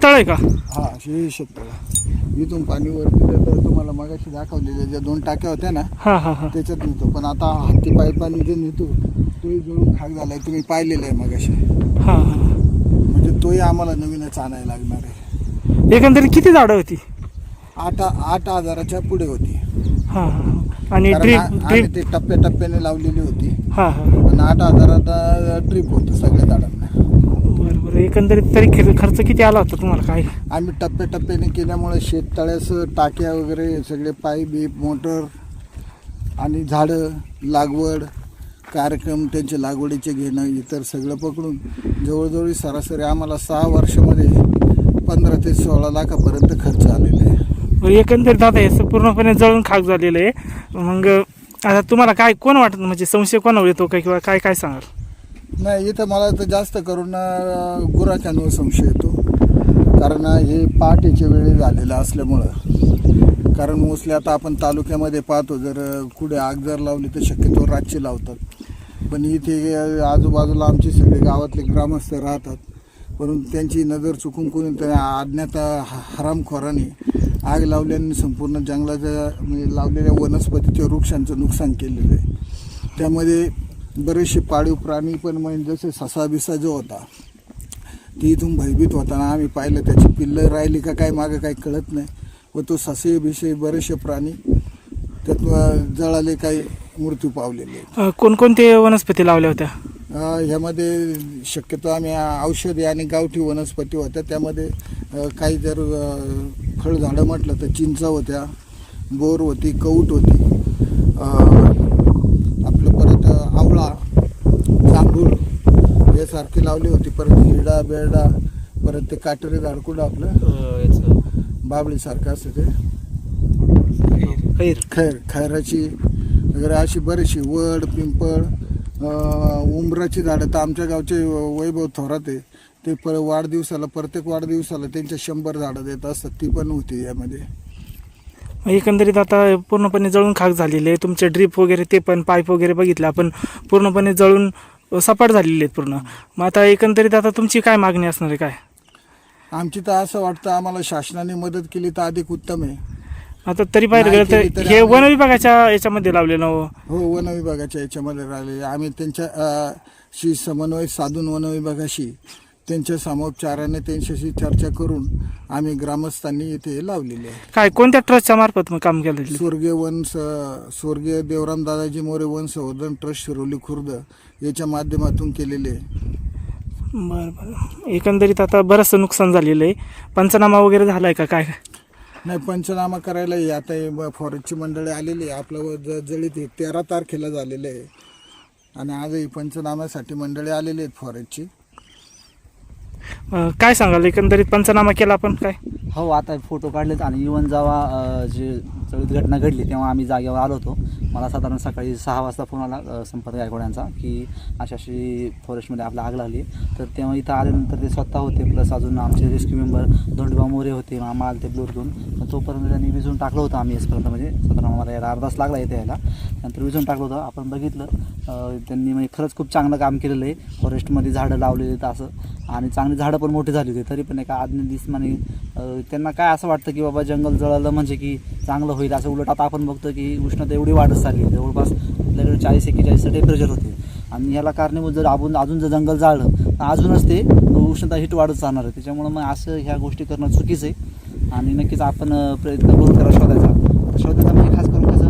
तळ आहे का? हा हे शेततळ. इथून पाणी वरती जातं. तुम्हाला मगाशी दाखवलेल्या ज्या 2 टाक्या होत्या ना हां हां हां. त्याच्यात नेतो. पण आता हत्ती पाईपाने जे नेतो तोही जळून खाक झालाय. तुम्ही पाहिलेलं आहे मगाशी. हां हां. म्हणजे तोही आम्हाला नवीनच आणायला लागणार आहे. एकंदरीत किती झाडं होती? 8,000च्या पुढे होती. हां हां. आणि कारण ड्रीप आम्ही ते टप्प्याटप्प्याने लावलेली होती. हां हां. आणि 8,000चा ट्रिप होतं सगळ्या झाडांना. बरं बरं. एकंदरीत तरी खर्च किती आला होता तुम्हाला काय? आम्ही टप्प्याटप्प्याने केल्यामुळे शेततळ्याचं टाक्या वगैरे सगळे पाईप बीप मोटर आणि झाडं लागवड कार्यक्रम त्यांचे लागवडीचे घेणं इतर सगळं पकडून जवळजवळ सरासरी आम्हाला 6 वर्षामध्ये 15 ते 16 लाखापर्यंत खर्च आलेला आहे. एकंदरीत आता हे पूर्णपणे जळून खाक झालेलं आहे. मग आता तुम्हाला काय कोण वाटत म्हणजे संशय कोणावर येतो काय किंवा काय काय सांगाल? नाही इथं मला तर जास्त करून गुराख्यांवर संशय येतो. कारण हे पहाटेच्या वेळी झालेलं असल्यामुळं. कारण मोस्टली आता आपण तालुक्यामध्ये पाहतो जर कुठे आग जर लावली तर शक्यतो रातची लावतात. पण इथे आजूबाजूला आमचे सगळे गावातले ग्रामस्थ राहतात. परंतु त्यांची नजर चुकून कोणी अज्ञात हरामखोराने आग लावल्याने संपूर्ण जंगलाच्या म्हणजे लावलेल्या वनस्पतीच्या वृक्षांचं नुकसान केलेलं आहे. त्यामध्ये बरेचसे पाळीव प्राणी पण म्हणजे जसे ससा बिसा जो होता ती इथून भयभीत होताना आम्ही पाहिलं. त्याची पिल्लं राहिली का काय मागं काही कळत नाही. व तो ससे बिसे बरेचसे प्राणी त्यात जळाले काही मृत्यू पावलेले. कोणकोणते वनस्पती लावल्या होत्या? ह्यामध्ये शक्यतो आम्ही औषधी आणि गावठी वनस्पती होत्या. त्यामध्ये काही जर फळझाडं म्हटलं तर चिंचा होत्या, बोर होती, कौट होती, आपलं परत आवळा, जांभूळ यासारखी लावली होती. परत हिरडा बेरडा, परत ते काटेरी झाड कुठं आपलं बाबळीसारखं असतं ते खैराची वगैरे अशी बरीचशी वड पिंपळ उंबराची झाडं तर आमच्या गावचे वैभव थोरात आहे ते प्रत्येक वाढदिवसाला त्यांच्या 100 झाडं देत असतात. ती पण होती यामध्ये. एकंदरीत आता पूर्णपणे जळून खाक झालेले आहे. तुमचे ड्रीप वगैरे ते पण पाईप वगैरे बघितलं आपण पूर्णपणे जळून सपाट झालेले आहेत पूर्ण. मग आता एकंदरीत आता तुमची काय मागणी असणार आहे काय? आमची तर असं वाटतं आम्हाला शासनाने मदत केली तर अधिक उत्तम आहे. आता तरी पाहिलं गेलं तर हे वन विभागाच्या याच्यामध्ये लावलेलं. हो वन विभागाच्या याच्यामध्ये राहिले. आम्ही त्यांच्याशी समन्वय साधून वन विभागाशी त्यांच्या सामोपचाराने त्यांच्याशी चर्चा करून आम्ही ग्रामस्थांनी इथे लावलेले आहे. काय कोणत्या ट्रस्टच्या मार्फत मग काम केलं? स्वर्गीय देवराम दादाजी मोरे वन संवर्धन ट्रस्ट शिरोली खुर्द याच्या माध्यमातून केलेले आहे. बरं बरं. एकंदरीत आता बरंचसं नुकसान झालेलं आहे. पंचनामा वगैरे झाला आहे का काय? नाही पंचनामा करायला आता फॉरेस्टची मंडळी आलेली आहे. आपलं जळीत 13 तारखेला झालेलं आहे आणि आजही पंचनाम्यासाठी मंडळी आलेली आहेत फॉरेस्टची. काय सांगाल एकंदरीत पंचनामा केला आपण काय? हो आता फोटो काढलेत आणि इवन जेव्हा जे चळीत घटना घडली तेव्हा आम्ही जागेवर आलो होतो. मला साधारण सकाळी 6 वाजता फोन आला संपर्क गायकवाड्यांचा की अशी फॉरेस्टमध्ये आपल्या आग लागली. तर तेव्हा इथं आल्यानंतर ते स्वतः होते प्लस अजून आमचे रेस्क्यू मेंबर धोंडबा मोरे होते. आम्हाला ते ब्लोरतून तोपर्यंत त्यांनी विजून टाकलं होतं. आम्ही येसपर्यंत म्हणजे साधारण मला यायला अर्धा तास लागला इथे यायला. नंतर विजून टाकलं होतं. आपण बघितलं त्यांनी म्हणजे खरंच खूप चांगलं काम केलेलं आहे. फॉरेस्टमध्ये झाडं लावलेली आहेत असं आणि चांगली झाडं पण मोठी झाली होती. तरी पण एका आज्ञा दिसमाने त्यांना काय असं वाटतं की बाबा जंगल जळालं म्हणजे की चांगलं होईल असं. उलट आता आपण बघतो की उष्णता एवढी वाढत चालली आहे. जवळपास आपल्याकडे 40-41 टेम्परेचर होते आणि याला कारणीभूत जर आपण अजून जर जंगल जाळलं तर अजूनच ते उष्णता हीट वाढत जाणार आहे. त्याच्यामुळं मग असं ह्या गोष्टी करणं चुकीचं आहे आणि नक्कीच आपण प्रयत्न करून त्याला शोधायचा म्हणजे खास करून कसं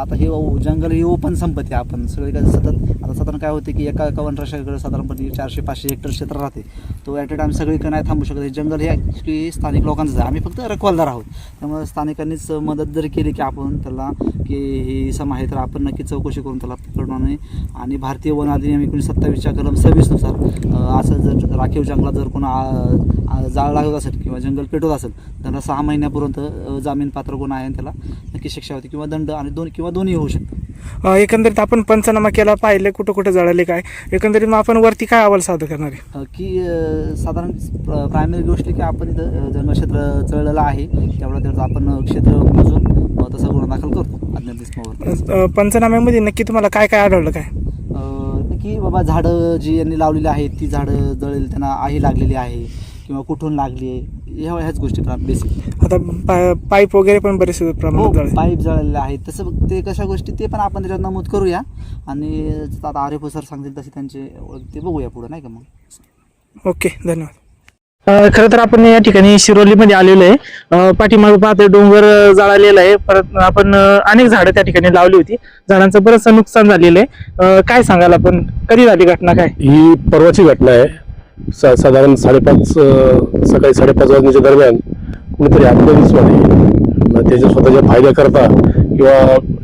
आता हे जंगल ही ओपन संपत्ती आपण सगळीकडे सतत आता साधारण काय होते की एका वनरक्षकाकडे साधारणपणे 400-500 हेक्टर क्षेत्र राहते. तो ॲट ए टाइम सगळीकडे नाही थांबू शकत. हे जंगल हे ॲक्च्युली स्थानिक लोकांचंच आहे. आम्ही फक्त रखवालदार आहोत. त्यामुळे स्थानिकांनीच मदत जरी केली की आपण त्याला की हे इसम आहे तर आपण नक्की चौकशी करून त्याला पकडून आणि भारतीय वन अधिनियम 1927च्या कलम 26 नुसार असं जर राखीव जंगलात जर कोणा जाळ लागत असेल किंवा जंगल पेटवत असेल त्यांना 6 महिन्यापर्यंत जामीन पात्र कोण आहे त्याला नक्की शिक्षा होती किंवा दंड आणि दोन्ही होऊ शकतं. एकंदरीत आपण पंचनामा केला पाहिलं कुठं कुठं जळाले काय एकंदरीत मग आपण वरती काय अहवाल सादर करणार आहे की साधारण प्रायमरी गोष्ट की आपण इथं जंगल क्षेत्र जळलेलं आहे तेवढं आपण क्षेत्र मोजून तसा गुन्हा दाखल करतो अज्ञात इसमावर. पंचनाम्यामध्ये नक्की तुम्हाला काय काय आढळलं काय? की बाबा झाडं जी यांनी लावलेली आहेत ती झाडं जळेल त्यांना आही लागलेली आहे किंवा कुठून लागली आहे ह्याच गोष्टी बेसिक. आता पाईप वगैरे पण बरेचसे प्रमाणात जळले. पाईप जळलेले आहेत, तसं ते कशा गोष्टी ते पण आपण त्याच्यात नमूद करूया आणि आता आरेफ सर सांगतील तसे त्यांचे ते बघूया पुढे, नाही का मग. ओके, धन्यवाद. खरं तर आपण या ठिकाणी शिरोलीमध्ये आलेलो आहे. पाठीमागे पाहतो डोंगर जळालेला आहे. परत आपण अनेक झाडं त्या ठिकाणी लावली होती, झाडांचं बरंचसं नुकसान झालेलं आहे. काय सांगाल आपण, कधी झाली घटना, काय? ही परवाची घटना आहे. साधारण 5:30 सकाळी 5:30 वाजण्याच्या दरम्यान कुणीतरी आपल्या त्याच्या स्वतःच्या फायद्याकरता किंवा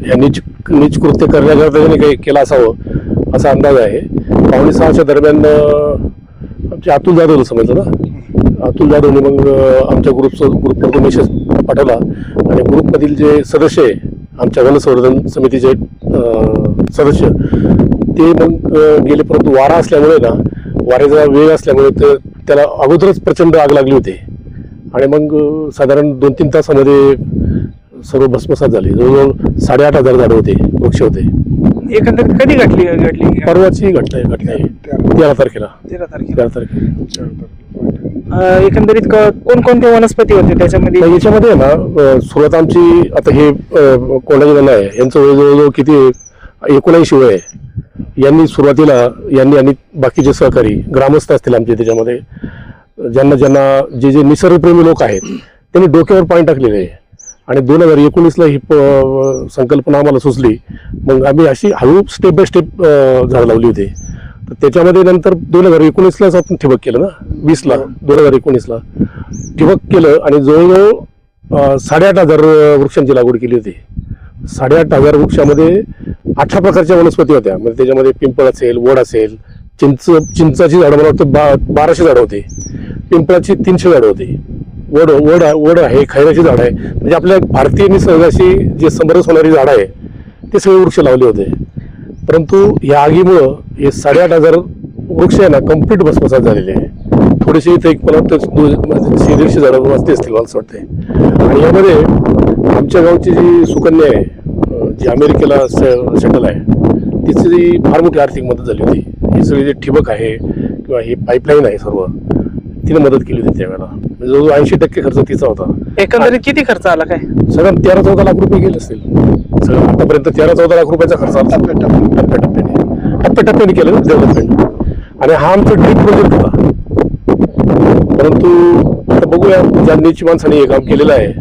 या नीच कृत्य करण्याकरता त्यांनी काही केलं असावं असा अंदाज आहे. 5:45च्या दरम्यान आमचे अतुल जाधवला समजलं ना, अतुल जाधवने मग आमच्या ग्रुपवर मेसेज पाठवला आणि ग्रुपमधील जे सदस्य आहे, आमच्या वनसंवर्धन समितीचे सदस्य, ते मग गेले. परंतु वारा असल्यामुळे ना, वाऱ्याचा वेग असल्यामुळे त्याला अगोदरच प्रचंड आग लागली होती आणि मग साधारण 2-3 तासामध्ये सर्व भस्मसात झाले. जवळजवळ 8,500 झाडं होते, वृक्ष होते. एकंदरीत कधी घडली? परवाची घटना आहे 13 तारखेला. 13 13 तारखेला. एकंदरीत कोणकोणते वनस्पती होते त्याच्यामध्ये? याच्यामध्ये ना सुरुवात आमची, आता हे कोंडाजी वन आहे, यांचं वय जवळजवळ किती 79 वय आहे. यांनी सुरुवातीला आणि बाकीचे सहकारी ग्रामस्थ असतील आमचे, त्याच्यामध्ये ज्यांना जे निसर्गप्रेमी लोक आहेत त्यांनी डोक्यावर पाणी टाकलेले आहे. आणि 2019ला ही संकल्पना आम्हाला सुचली. मग आम्ही अशी हळू स्टेप बाय स्टेप झाडं लावली होती. तर त्याच्यामध्ये नंतर 2019लाच आपण ठिबक केलं ना, 2019ला ठिबक केलं आणि जवळजवळ 8,500 वृक्षांची लागवड केली होती. 8,500 वृक्षामध्ये 18 प्रकारच्या वनस्पती होत्या. म्हणजे त्याच्यामध्ये पिंपळ असेल, वड असेल, चिंचाची झाडं मला वाटतं 1200 झाडं होती, पिंपळाची 300 झाडं होती, वड आहे, खैराची झाड आहे. म्हणजे आपल्या भारतीय निसर्गाशी जे समरस होणारी झाडं आहे ते सगळे वृक्ष लावले होते. परंतु या आगीमुळं हे 8,500 वृक्ष आहे ना कम्प्लीट भस्मसात झालेले आहे. थोडेसे इथे एक मला वाटतं 100-150 झाडं वाचते असतील मला असं वाटते. आणि यामध्ये आमच्या गावची जी सुकन्या आहे, जी अमेरिकेला सेटल आहे, तिची फार मोठी आर्थिक मदत झाली होती. हे सगळे जे ठिबक आहे किंवा हे पाईपलाईन आहे सर्व, तिने मदत केली होती त्यावेळेला. जवळजवळ 80% खर्च तिचा होता. एकंदरीत किती खर्च आला काय? सगळं 13-14 लाख रुपये गेले असतील. सगळं आतापर्यंत 13-14 लाख रुपयाचा खर्च आला टप्प्याटप्प्याने केलं डेव्हलपमेंट. आणि हा आमचा ड्रीम प्रोजेक्ट होता. परंतु आता बघूया, ज्या नीच माणसाने हे काम केलेलं आहे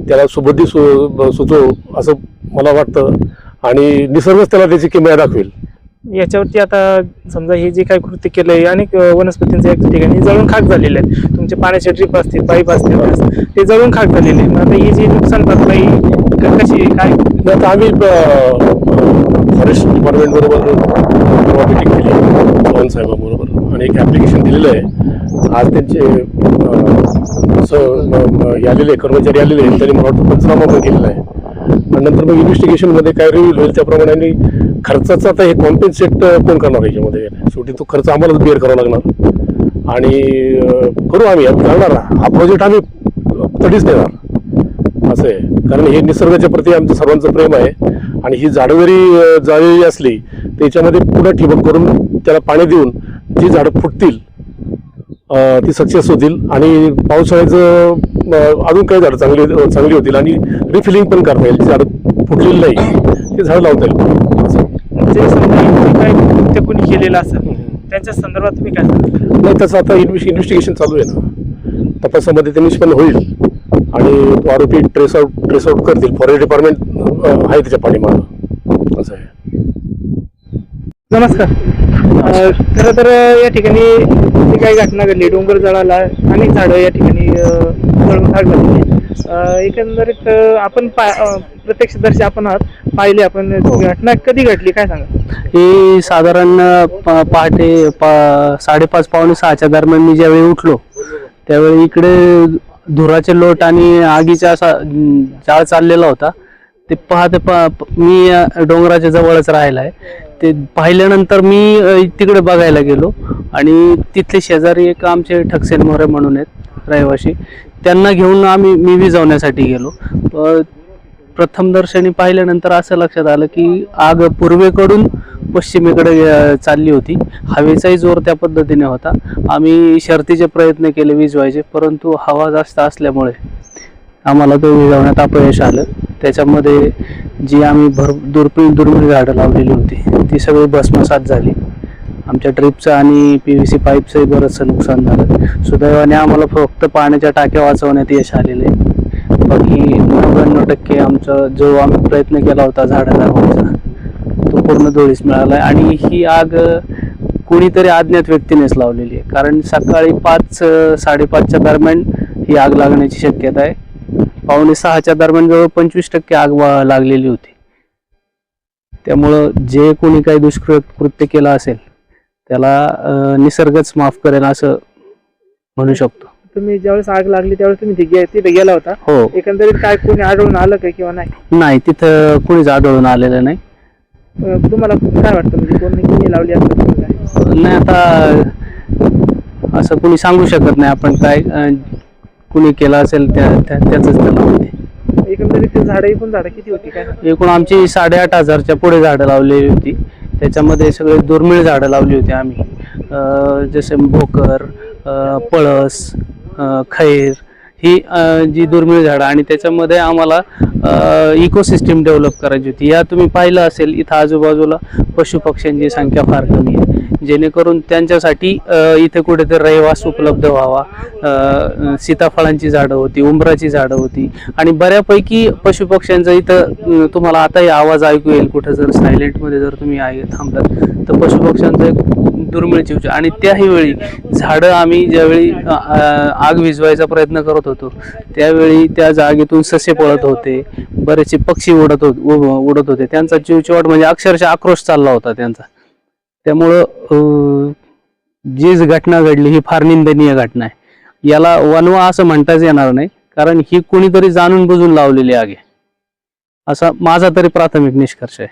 त्याला सुबुद्धी सुचो असं मला वाटतं आणि निसर्गच त्याला त्याची किमया दाखवेल. याच्यावरती आता समजा हे जे काही कृत्य केलंय, अनेक वनस्पतींचे एक ठिकाणी जळून खाक झालेले आहेत. तुमचे पाण्याचे ड्रीप असतील, पाईप असतील, ते जळून खाक झालेले आहेत. आता ही जी नुकसान भरपाई कशी काय? आता आम्ही फॉरेस्ट डिपार्टमेंट बरोबर मीटिंग केली पवन साहेबांबरोबर आणि एक ॲप्लिकेशन दिलेलं आहे. आज त्यांचे आलेले कर्मचारी आलेले आहेत, त्यांनी मला वाटतं पंचनामा पण केलेला आहे. आणि नंतर मग इन्व्हेस्टिगेशनमध्ये काय रिव्ह्यू होईल त्याप्रमाणे खर्चाचा आता हे कॉम्पेन्सेट कोण करणार याच्यामध्ये? शेवटी तो खर्च आम्हालाच बेअर करावा लागणार आणि करू आम्ही करणार. हा प्रोजेक्ट आम्ही कधीच देणार असं आहे. कारण हे निसर्गाच्या प्रती आमचं सर्वांचं प्रेम आहे आणि ही झाडं जरी जाळलेली असली त्याच्यामध्ये पुन्हा ठिबक करून त्याला पाणी देऊन जी झाडं फुटतील ती सक्सेस होतील आणि पावसाळ्याचं अजून काही झाडं चांगली होतील आणि रिफिलिंग पण करता येईल. जी झाडं फुटलेली नाही ते झाडं लावता येईल असं. जे समजा काय कृत्य कोणी केलेलं असेल त्यांच्या संदर्भात तुम्ही काय सांगा? नाही, त्याचं आता इन्व्हेस्टिगेशन चालू आहे ना, तपासामध्ये ते निष्पन्न होईल आणि तो आरोपी ट्रेस आउट करतील. फॉरेस्ट डिपार्टमेंट आहे त्याच्या पाठीमागं असं आहे. नमस्कार. खरं तर या ठिकाणी जी काही घटना घडली, डोंगर जळाला, अनेक झाडं या ठिकाणी जळून खाक झाली. एकंदरीत आपण प्रत्यक्षदर्शी आपण आहात, पाहिले आपण. घटना कधी घडली काय सांगा? ही साधारण पहाटे 5:30-5:45 दरम्यान मी ज्यावेळी उठलो त्यावेळी इकडे धुराचे लोट आणि आगीचा असा जाळ चाललेला होता. ते मी डोंगराच्या जवळच राहिला आहे. ते पाहिल्यानंतर मी तिकडे बघायला गेलो आणि तिथले शेजारी एक आमचे ठकसेन मोरे म्हणून आहेत रहिवासी, त्यांना घेऊन मी विझवण्यासाठी गेलो. प्रथम दर्शनी पाहिल्यानंतर असं लक्षात आलं की आग पूर्वेकडून पश्चिमेकडे चालली होती. हवेचाही जोर त्या पद्धतीने होता. आम्ही शर्थीचे प्रयत्न केले विझवायचे, परंतु हवा जास्त असल्यामुळे आम्हाला तो विझवण्यात अपयश आलं. त्याच्यामध्ये जी आम्ही दुर्मिळ झाडं लावलेली होती ती सगळी भस्मसात झाली. आमच्या ड्रिपचं आणि PVC पाईपचंही बरंचसं नुकसान झालं. सुदैवाने आम्हाला फक्त पाण्याच्या टाक्या वाचवण्यात यश आलेले आहे. बाकी 99% आमचा जो आम्ही प्रयत्न केला होता झाडं लावण्याचा तो पूर्ण धुळीस मिळाला आहे. आणि ही आग कुणीतरी अज्ञात व्यक्तीनेच लावलेली आहे, कारण सकाळी 5-5:30च्या दरम्यान ही आग लागण्याची शक्यता आहे. 5:45च्या दरम्यान जवळ 25% आग लागलेली होती. त्यामुळं जे कोणी काही दुष्कृत्य केलं असेल त्याला निसर्गच माफ करेल असं म्हणू शकतो. तुम्ही ज्यावेळेस आग लागली त्यावेळेस तुम्ही तिथे गेला होता? हो. एकंदरीत काय कोणी आढळून आलं का किंवा नाही? नाही, तिथं कुणीच आढळून आलेलं नाही. तुम्हाला काय वाटतं, म्हणजे कोणी लावली असं काय? नाही, आता असं कुणी सांगू शकत नाही आपण काय कुणी केलं असेल त्याच त्याला माहिती. एकंदरीत ते एकूण झाडं किती होती काय? एकूण आमची 8,500च्या पुढे झाडं लावलेली होती. त्याच्यामध्ये सगळे दुर्मिळ झाडं लावली होती आम्ही, जसे भोकर, पळस, खैर, ही जी दुर्मिळ झाडं. आणि त्याच्यामध्ये आम्हाला इकोसिस्टीम डेव्हलप करायची होती. या तुम्ही पाहिलं असेल इथं आजूबाजूला पशुपक्ष्यांची संख्या फार कमी आहे, जेणेकरून त्यांच्यासाठी इथे कुठेतरी रहिवास उपलब्ध व्हावा. सीताफळांची झाडं होती, उंबराची झाडं होती आणि बऱ्यापैकी पशुपक्ष्यांचा इथं तुम्हाला आताही आवाज ऐकू येईल. कुठं जर सायलेंटमध्ये जर तुम्ही थांबलात तर पशुपक्ष्यांचा एक दुर्मिळ चिवचिव. आणि त्याही वेळी झाडं आम्ही ज्यावेळी आग विझवायचा प्रयत्न करत होतो त्यावेळी त्या जागेतून ससे पळत होते, बरेचसे पक्षी उडत होते. त्यांचा चिवचिवाट म्हणजे अक्षरशः आक्रोश चालला होता त्यांचा. त्यामुळं जी घटना घडली ही फार निंदनीय घटना आहे. याला वनवा असं म्हणताच येणार नाही, कारण ही कुणीतरी जाणून बुजून लावलेली आग आहे, असा माझा तरी प्राथमिक निष्कर्ष आहे.